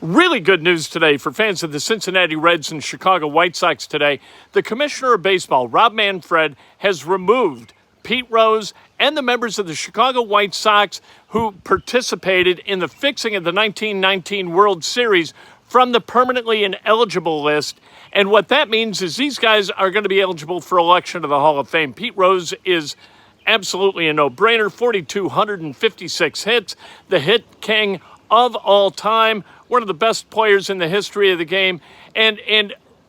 Really good news today for fans of the Cincinnati Reds and Chicago White Sox today. The commissioner of baseball, Rob Manfred, has removed Pete Rose and the members of the Chicago White Sox who participated in the fixing of the 1919 World Series from the permanently ineligible list. And what that means is these guys are going to be eligible for election to the Hall of Fame. Pete Rose is absolutely a no-brainer. 4,256 hits, the hit king of all time, one of the best players in the history of the game, and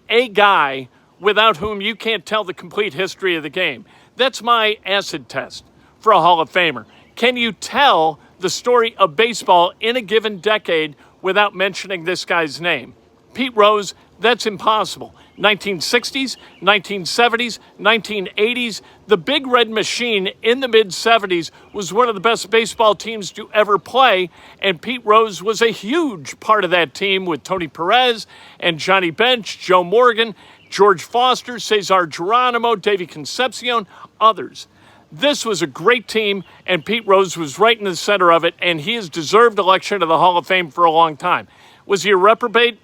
a guy without whom you can't tell the complete history of the game. That's my acid test for a Hall of Famer. Can you tell the story of baseball in a given decade without mentioning this guy's name? Pete Rose, that's impossible. 1960s, 1970s, 1980s, the Big Red Machine in the mid-70s was one of the best baseball teams to ever play, and Pete Rose was a huge part of that team with Tony Perez and Johnny Bench, Joe Morgan, George Foster, Cesar Geronimo, Davey Concepcion, others. This was a great team, and Pete Rose was right in the center of it, and he has deserved election to the Hall of Fame for a long time. Was he a reprobate?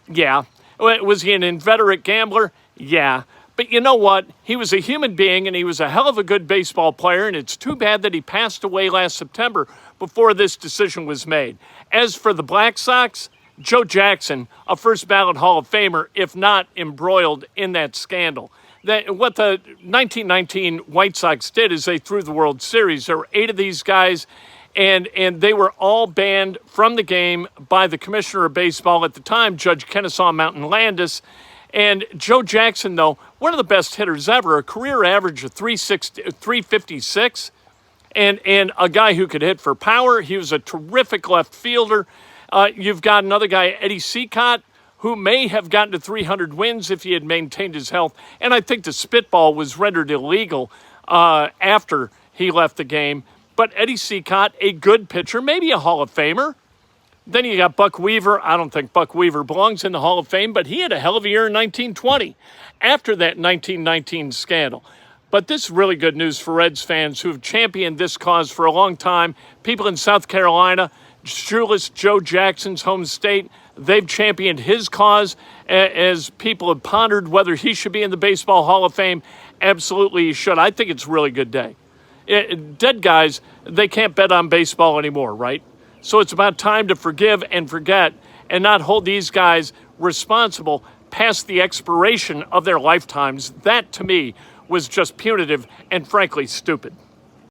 Yeah. Was he an inveterate gambler? Yeah. But you know what? He was a human being, and he was a hell of a good baseball player, and it's too bad that he passed away last September before this decision was made. As for the Black Sox, Joe Jackson, a first ballot Hall of Famer, if not embroiled in that scandal. What the 1919 White Sox did is they threw the World Series. There were 8 of these guys, and they were all banned from the game by the commissioner of baseball at the time, Judge Kennesaw Mountain Landis. And Joe Jackson, though, one of the best hitters ever, a career average of 356, and a guy who could hit for power. He was a terrific left fielder. You've got another guy, Eddie Seacott, who may have gotten to 300 wins if he had maintained his health. And I think the spitball was rendered illegal after he left the game. But Eddie Seacott, a good pitcher, maybe a Hall of Famer. Then you got Buck Weaver. I don't think Buck Weaver belongs in the Hall of Fame, but he had a hell of a year in 1920 after that 1919 scandal. But this is really good news for Reds fans who have championed this cause for a long time. People in South Carolina, Shoeless Joe Jackson's home state, they've championed his cause as people have pondered whether he should be in the Baseball Hall of Fame. Absolutely he should. I think it's a really good day. Dead guys, they can't bet on baseball anymore, right? So it's about time to forgive and forget and not hold these guys responsible past the expiration of their lifetimes. That, to me, was just punitive and frankly stupid.